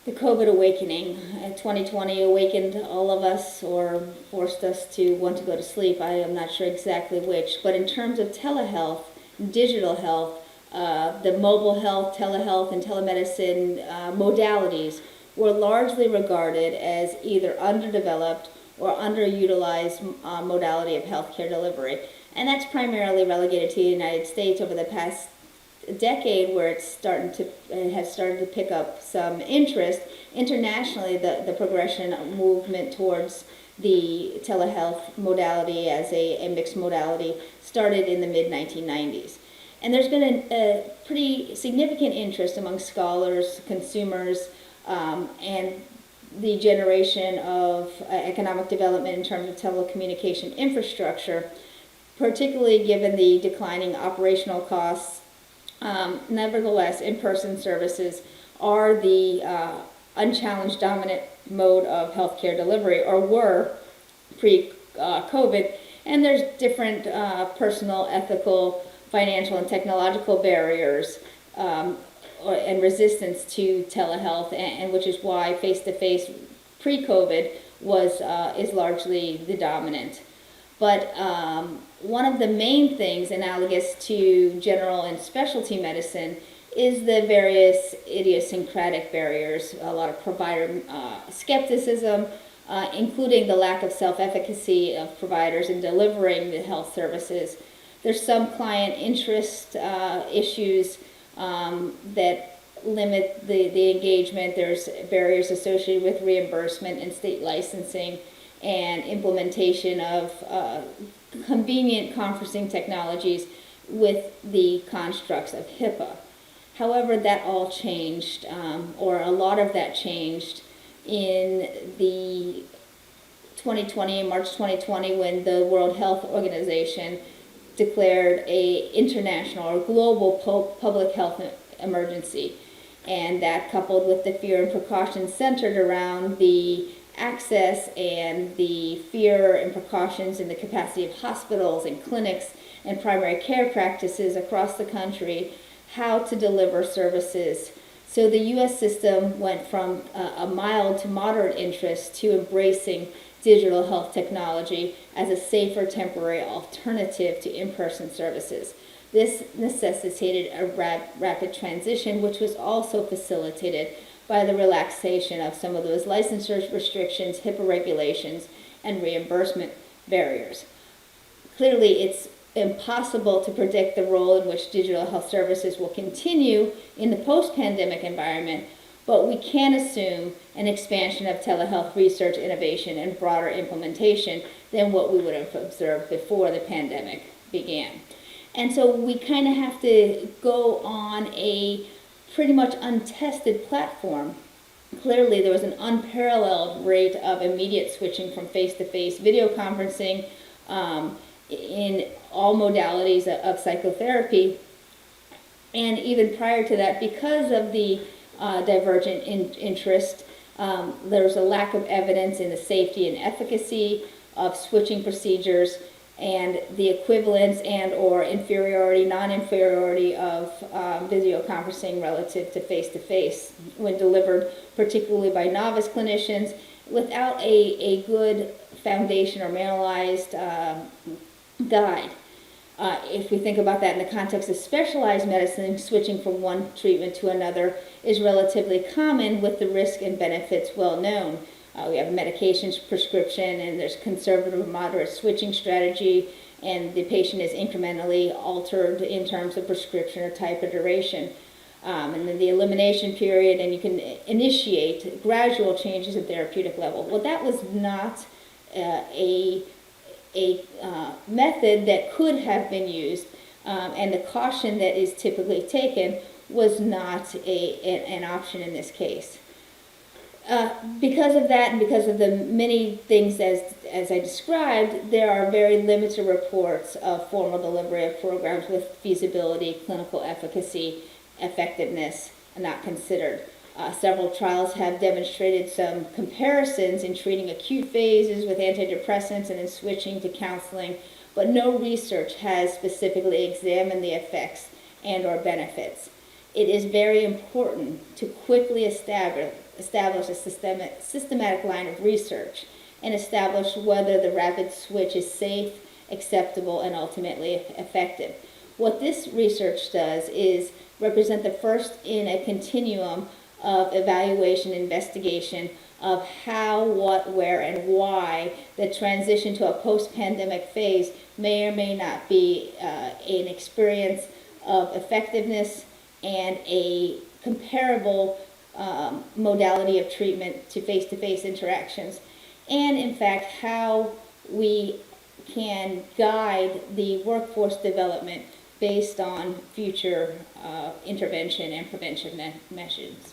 the COVID awakening. 2020 awakened all of us or forced us to want to go to sleep. I am not sure exactly which. But in terms of telehealth, digital health, the mobile health, telehealth, and telemedicine modalities were largely regarded as either underdeveloped or underutilized modality of healthcare delivery. And that's primarily relegated to the United States over the past decade, where it has started to pick up some interest. Internationally, the progression movement towards the telehealth modality as a mixed modality started in the mid-1990s. And there's been a pretty significant interest among scholars, consumers, and the generation of economic development in terms of telecommunication infrastructure, particularly given the declining operational costs. Nevertheless, in-person services are the unchallenged dominant mode of healthcare delivery, or were pre-COVID, and there's different personal, ethical, financial, and technological barriers and resistance to telehealth, and which is why face-to-face pre-COVID is largely the dominant. But one of the main things analogous to general and specialty medicine is the various idiosyncratic barriers, a lot of provider skepticism, including the lack of self-efficacy of providers in delivering the health services. There's some client interest issues that limit the engagement. There's barriers associated with reimbursement and state licensing and implementation of convenient conferencing technologies with the constructs of HIPAA. However, that all changed, or a lot of that changed in the March 2020, when the World Health Organization declared a international or global public health emergency. And that, coupled with the fear and precautions centered around the access and the fear and precautions in the capacity of hospitals and clinics and primary care practices across the country, how to deliver services. So the U.S. system went from a mild to moderate interest to embracing digital health technology as a safer temporary alternative to in-person services. This necessitated a rapid transition, which was also facilitated by the relaxation of some of those licensure restrictions, HIPAA regulations, and reimbursement barriers. Clearly, it's impossible to predict the role in which digital health services will continue in the post-pandemic environment, but we can assume an expansion of telehealth research, innovation, and broader implementation than what we would have observed before the pandemic began. And so we kind of have to go on a pretty much untested platform. Clearly, there was an unparalleled rate of immediate switching from face-to-face video conferencing in all modalities of psychotherapy. And even prior to that, because of the divergent interest, there was a lack of evidence in the safety and efficacy of switching procedures, and the equivalence and or inferiority, non-inferiority of video conferencing relative to face-to-face when delivered, particularly by novice clinicians, without a good foundation or manualized guide. If we think about that in the context of specialized medicine, switching from one treatment to another is relatively common, with the risk and benefits well known. We have medications prescription, and there's conservative moderate switching strategy, and the patient is incrementally altered in terms of prescription or type of duration. And then the elimination period, and you can initiate gradual changes at therapeutic level. Well, that was not a method that could have been used, and the caution that is typically taken was not an option in this case. Because of that, and because of the many things as I described, there are very limited reports of formal delivery of programs with feasibility, clinical efficacy, effectiveness not considered. Several trials have demonstrated some comparisons in treating acute phases with antidepressants and in switching to counseling, but no research has specifically examined the effects and or benefits. it is very important to quickly establish a systematic line of research and establish whether the rapid switch is safe, acceptable, and ultimately effective. What this research does is represent the first in a continuum of evaluation, investigation of how, what, where, and why the transition to a post-pandemic phase may or may not be an experience of effectiveness and a comparable modality of treatment to face-to-face interactions, and in fact how we can guide the workforce development based on future intervention and prevention measures.